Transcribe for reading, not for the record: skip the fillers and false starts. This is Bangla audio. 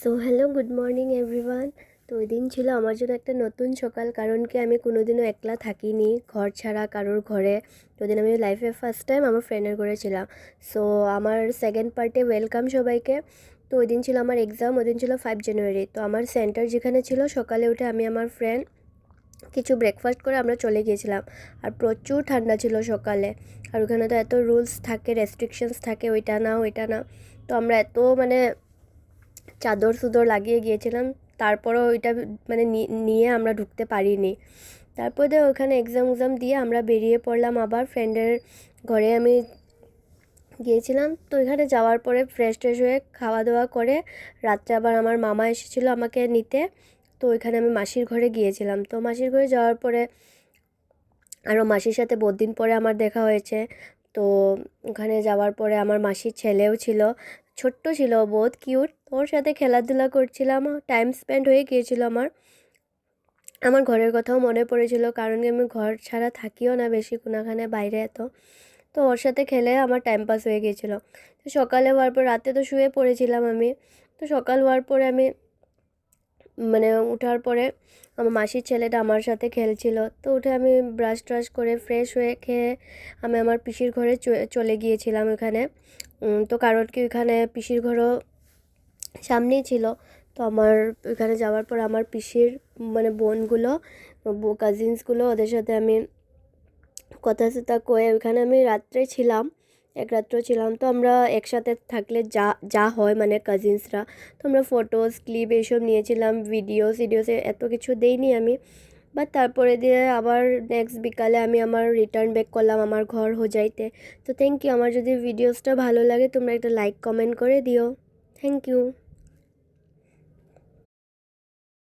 So hello, good morning everyone. তো ওই দিন ছিল আমার জন্য একটা নতুন সকাল, কারণ কি আমি কোনোদিনও একলা থাকিনি ঘর ছাড়া কারোর ঘরে। তো ওই দিন আমি লাইফে ফার্স্ট টাইম আমার ফ্রেন্ডের ঘরে ছিলাম। সো আমার সেকেন্ড পার্টে ওয়েলকাম সবাইকে। তো ওই দিন ছিল আমার এক্সাম, ওই দিন ছিল 5 জানুয়ারি। তো আমার সেন্টার যেখানে ছিল, সকালে উঠে আমি আমার ফ্রেন্ড কিছু ব্রেকফাস্ট করে আমরা চলে গিয়েছিলাম। আর প্রচুর ঠান্ডা ছিল সকালে। আর ওখানে তো এত রুলস থাকে, রেস্ট্রিকশনস থাকে, ওইটা না ওইটা না। তো আমরা এত মানে চাদর সুদর লাগিয়ে গিয়েছিলাম, তারপরও ওইটা মানে নিয়ে আমরা ঢুকতে পারিনি। তারপর দিয়ে ওখানে এক্সাম দিয়ে আমরা বেরিয়ে পড়লাম আবার ফ্রেন্ডের ঘরে। আমি গিয়েছিলাম, তো এখানে যাওয়ার পরে ফ্রেশ ট্রেশ হয়ে খাওয়া দাওয়া করে রাত্রে আবার আমার মামা এসেছিলো আমাকে নিতে। তো ওইখানে আমি মাসির ঘরে গিয়েছিলাম। তো মাসির ঘরে যাওয়ার পরে আরও মাসির সাথে বহুত দিন পরে আমার দেখা হয়েছে। তো ওখানে যাওয়ার পরে আমার মাসির ছেলেও ছিল, ছোট্ট ছিল, বহুত কিউট। ওর সাথে খেলাধুলা করছিলাম, টাইম স্পেন্ড হয়ে গিয়েছিল আমার। আমার ঘরের কথাও মনে পড়েছিল, কারণ কি আমি ঘর ছাড়া থাকিও না বেশি কোনোখানে বাইরে এত। তো ওর সাথে খেলে আমার টাইম পাস হয়ে গিয়েছিলো। তো সকালে হওয়ার পর, রাতে তো শুয়ে পড়েছিলাম আমি। তো সকাল হওয়ার পরে আমি মানে উঠার পরে আমার মাসির ছেলেটা আমার সাথে খেলছিল। তো উঠে আমি ব্রাশ ট্রাশ করে ফ্রেশ হয়ে খেয়ে আমি আমার পিসির ঘরে চলে গিয়েছিলাম ওখানে। তো কারণ কি ওখানে পিসির ঘরও সামনেই ছিল। তো আমার ওখানে যাওয়ার পর আমার পিসির মানে বোনগুলো, কাজিনসগুলো, ওদের সাথে আমি কথা টথা কয়ে ওইখানে আমি রাত্রে ছিলাম, এক রাত্র ছিলাম। তো আমরা একসাথে থাকলে যা যা হয় মানে কাজিনসরা, তো আমরা ফটোস ক্লিপ এইসব নিয়েছিলাম, ভিডিওস এত কিছু দেইনি আমি। বাট তারপরে দিয়ে আবার নেক্সট বিকালে আমি আমার রিটার্ন ব্যাক করলাম আমার ঘর হোজাইতে। তো থ্যাংক ইউ। আমার যদি ভিডিওসটা ভালো লাগে তোমরা একটা লাইক কমেন্ট করে দিও। Thank you.